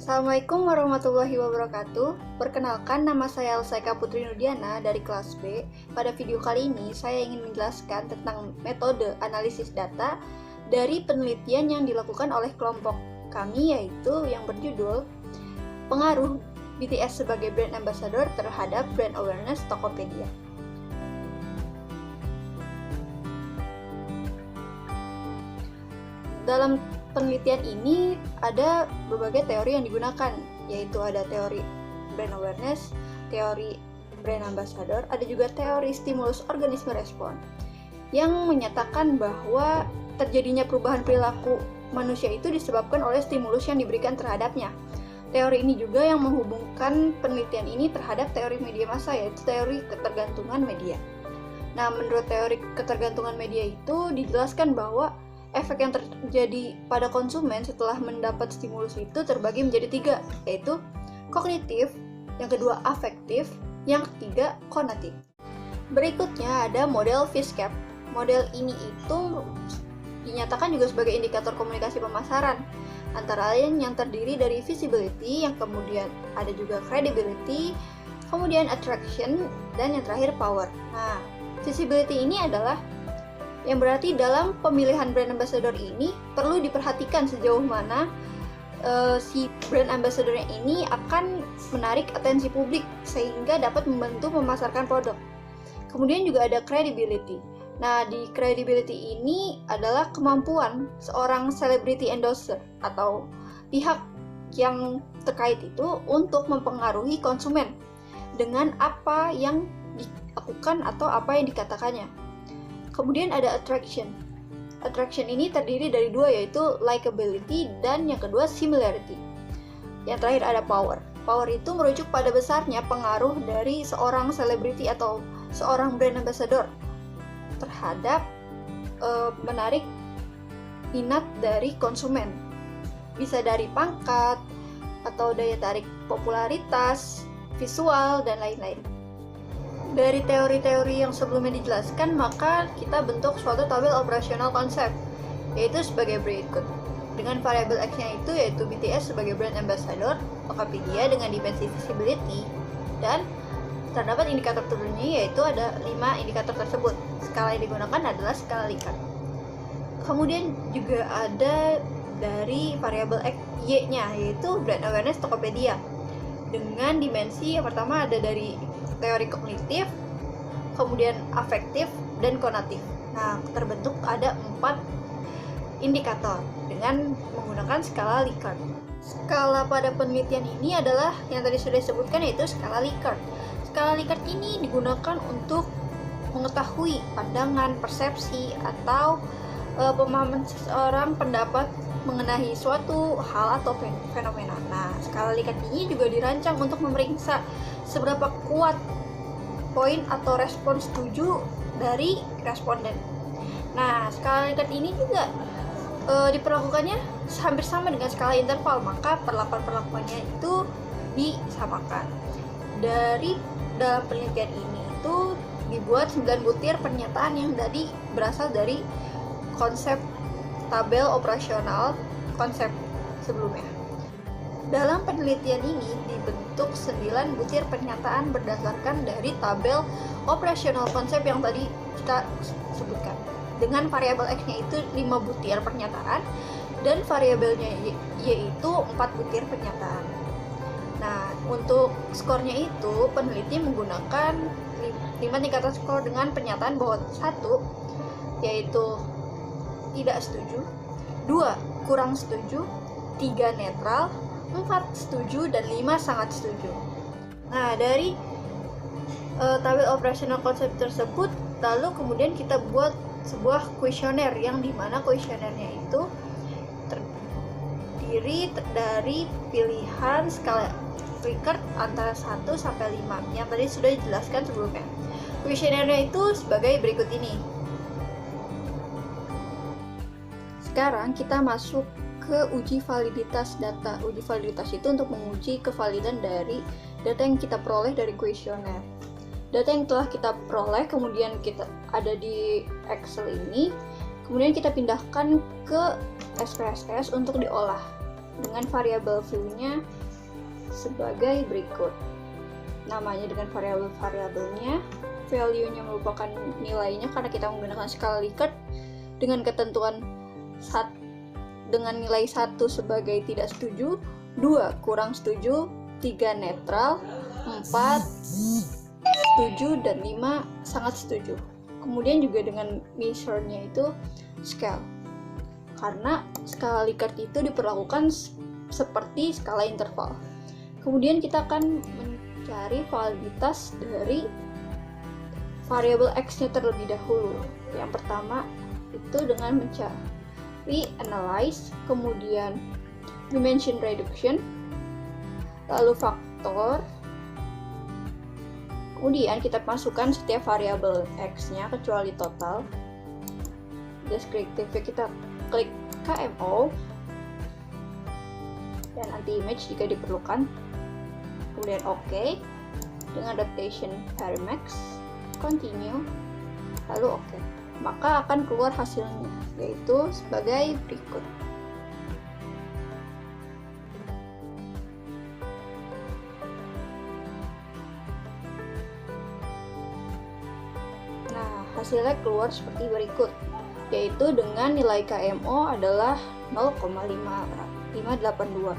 Assalamualaikum warahmatullahi wabarakatuh. Perkenalkan, nama saya Elsaika Putri Nudiana dari kelas B. Pada video kali ini, saya ingin menjelaskan tentang metode analisis data dari penelitian yang dilakukan oleh kelompok kami, yaitu yang berjudul Pengaruh BTS sebagai Brand Ambassador terhadap Brand Awareness Tokopedia. Dalam penelitian ini ada berbagai teori yang digunakan, yaitu ada teori brand awareness, teori brand ambassador, ada juga teori stimulus organisme respon yang menyatakan bahwa terjadinya perubahan perilaku manusia itu disebabkan oleh stimulus yang diberikan terhadapnya. Teori ini juga yang menghubungkan penelitian ini terhadap teori media massa, yaitu teori ketergantungan media. Nah, menurut teori ketergantungan media itu dijelaskan bahwa efek yang terjadi pada konsumen setelah mendapat stimulus itu terbagi menjadi 3, yaitu kognitif, yang kedua afektif, yang ketiga konatif. Berikutnya ada model Fishcap. Model ini itu dinyatakan juga sebagai indikator komunikasi pemasaran, antara lain yang terdiri dari visibility, yang kemudian ada juga credibility, kemudian attraction, dan yang terakhir power. Nah, visibility ini adalah yang berarti dalam pemilihan brand ambassador ini perlu diperhatikan sejauh mana si brand ambassador ini akan menarik atensi publik sehingga dapat membantu memasarkan produk. Kemudian juga ada credibility. Nah, di credibility ini adalah kemampuan seorang celebrity endorser atau pihak yang terkait itu untuk mempengaruhi konsumen dengan apa yang dilakukan atau apa yang dikatakannya. Kemudian ada attraction. Attraction ini terdiri dari 2, yaitu likability dan yang kedua similarity. Yang terakhir ada power. Power itu merujuk pada besarnya pengaruh dari seorang selebriti atau seorang brand ambassador terhadap menarik minat dari konsumen. Bisa dari pangkat atau daya tarik popularitas, visual, dan lain-lain. Dari teori-teori yang sebelumnya dijelaskan, maka kita bentuk suatu tabel operasional konsep, yaitu sebagai berikut. Dengan variabel X-nya itu yaitu BTS sebagai brand ambassador, Tokopedia dengan dimensi visibility, dan terdapat indikator turunnya, yaitu ada 5 indikator tersebut. Skala yang digunakan adalah skala Likert. Kemudian juga ada dari variabel Y-nya, yaitu brand awareness Tokopedia. Dengan dimensi yang pertama ada dari teori kognitif, kemudian afektif, dan konatif. Nah, terbentuk ada 4 indikator dengan menggunakan skala Likert. Skala pada penelitian ini adalah yang tadi sudah disebutkan, yaitu skala Likert. Skala Likert ini digunakan untuk mengetahui pandangan, persepsi, atau pemahaman seseorang pendapat mengenai suatu hal atau fenomena. Nah, skala Likert ini juga dirancang untuk memeriksa seberapa kuat poin atau respon setuju dari responden. Nah, skala Likert ini juga diperlakukannya hampir sama dengan skala interval, maka perlakuan-perlakuannya itu disamakan. Dari dalam penelitian ini itu dibuat 9 butir pernyataan yang tadi berasal dari konsep tabel operasional konsep sebelumnya. Dalam penelitian ini dibentuk 9 butir pernyataan berdasarkan dari tabel operasional konsep yang tadi kita sebutkan. Dengan variabel X-nya itu 5 butir pernyataan dan variabelnya yaitu 4 butir pernyataan. Nah, untuk skornya itu peneliti menggunakan 5 tingkatan skor dengan pernyataan bahwa 1 yaitu tidak setuju, 2 kurang setuju, 3 netral, 4 setuju, dan 5 sangat setuju. Nah, dari tabel operasional konsep tersebut, lalu kemudian kita buat sebuah kuesioner yang dimana kuesionernya itu terdiri dari pilihan skala Likert antara 1 sampai 5 yang tadi sudah dijelaskan sebelumnya. Kuesionernya itu sebagai berikut ini. Sekarang kita masuk ke uji validitas data. Uji validitas itu untuk menguji kevalidan dari data yang kita peroleh dari kuesioner. Data yang telah kita peroleh kemudian kita ada di Excel ini, kemudian kita pindahkan ke SPSS untuk diolah. dengan variabel view-nya sebagai berikut. Namanya dengan variabel-variabelnya, value-nya merupakan nilainya karena kita menggunakan skala Likert dengan ketentuan dengan nilai 1 sebagai tidak setuju, 2 kurang setuju, 3 netral, 4 setuju, dan 5 sangat setuju. Kemudian juga dengan measure-nya itu scale. Karena skala Likert itu diperlakukan seperti skala interval. Kemudian kita akan mencari validitas dari variabel X-nya terlebih dahulu. Yang pertama itu dengan mencari analyze, kemudian dimension reduction, lalu faktor. Kemudian kita masukkan setiap variabel X-nya kecuali total. Deskriptifnya kita klik KMO dan anti image jika diperlukan. Kemudian OK dengan adaptation Varimax, continue, lalu OK. Maka akan keluar hasilnya, yaitu sebagai berikut. Hasilnya keluar seperti berikut, yaitu dengan nilai KMO adalah 0,582.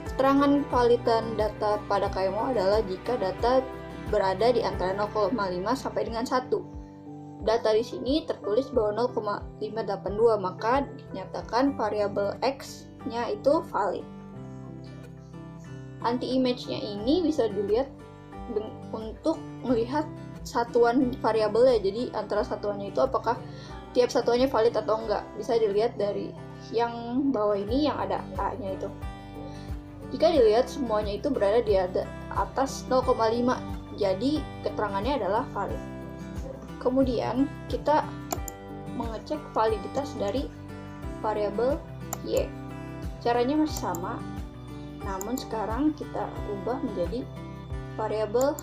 Keterangan validan data pada KMO adalah jika data berada di antara 0,5 sampai dengan 1. Data di sini tertulis bahwa 0,582, maka dinyatakan variabel X-nya itu valid. Anti-image-nya ini bisa dilihat untuk melihat satuan variabelnya, jadi antara satuannya itu apakah tiap satuannya valid atau enggak, bisa dilihat dari yang bawah ini yang ada A-nya itu. Jika dilihat semuanya itu berada di atas 0,5, jadi keterangannya adalah valid. Kemudian kita mengecek validitas dari variabel Y. Caranya masih sama, namun sekarang kita ubah menjadi variabel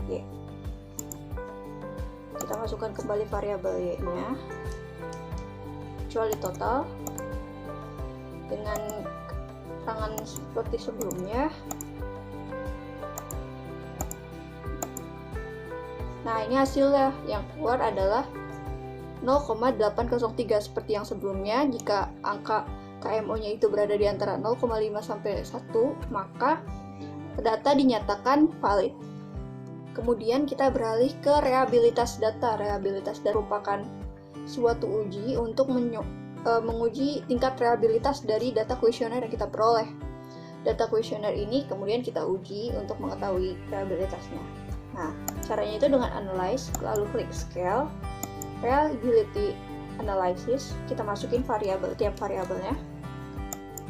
Y. Kita masukkan kembali variabel Y-nya kecuali total dengan keterangan seperti sebelumnya. Nah, ini hasilnya, yang keluar adalah 0,803 seperti yang sebelumnya. Jika angka KMO-nya itu berada di antara 0,5 sampai 1, maka data dinyatakan valid. Kemudian kita beralih ke rehabilitas data. Rehabilitas data merupakan suatu uji untuk menguji tingkat rehabilitas dari data kuesioner yang kita peroleh. Data kuesioner ini kemudian kita uji untuk mengetahui rehabilitasnya. Nah, caranya itu dengan analyze, lalu klik scale, reliability analysis, kita masukin tiap variabelnya.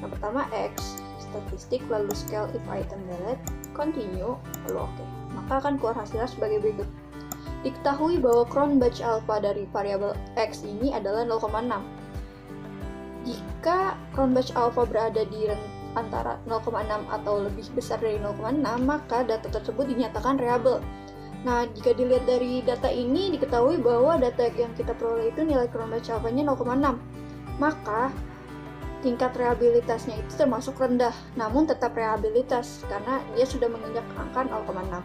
Yang pertama X, statistik, lalu scale if item delete, continue, lalu OK. Maka akan keluar hasilnya sebagai berikut. Diketahui bahwa Cronbach alpha dari variabel X ini adalah 0,6. Jika Cronbach alpha berada di antara 0,6 atau lebih besar dari 0,6, maka data tersebut dinyatakan reliable. Nah, jika dilihat dari data ini, diketahui bahwa data yang kita peroleh itu nilai Cronbach alpha-nya 0,6. Maka tingkat rehabilitasnya itu termasuk rendah, namun tetap rehabilitas karena dia sudah menginjak angka 0,6.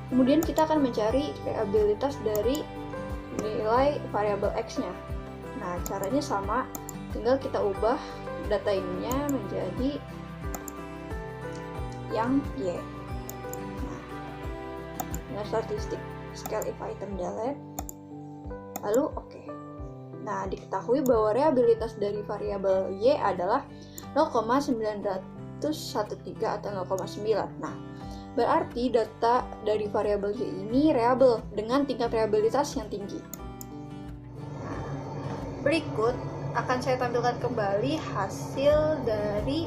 Kemudian kita akan mencari rehabilitas dari nilai variabel X-nya. Nah, caranya sama, tinggal kita ubah data ininya menjadi yang Y. Nah, dengan statistik scale if item delete, lalu OK. Nah, diketahui bahwa rehabilitas dari variabel Y adalah 0,913 atau 0,9. Nah, berarti data dari variabel Y ini reliable dengan tingkat reliabilitas yang tinggi. Berikut akan saya tampilkan kembali hasil dari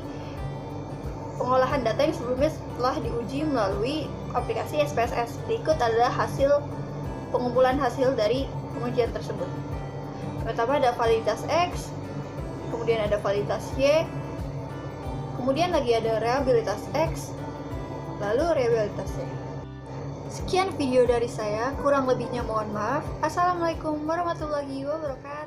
pengolahan data yang sebelumnya telah diuji melalui aplikasi SPSS. Berikut adalah hasil pengumpulan hasil dari pengujian tersebut. Pertama ada validitas X, kemudian ada validitas Y, kemudian lagi ada reliabilitas X, lalu reliabilitas Y. Sekian video dari saya, kurang lebihnya mohon maaf. Assalamualaikum warahmatullahi wabarakatuh.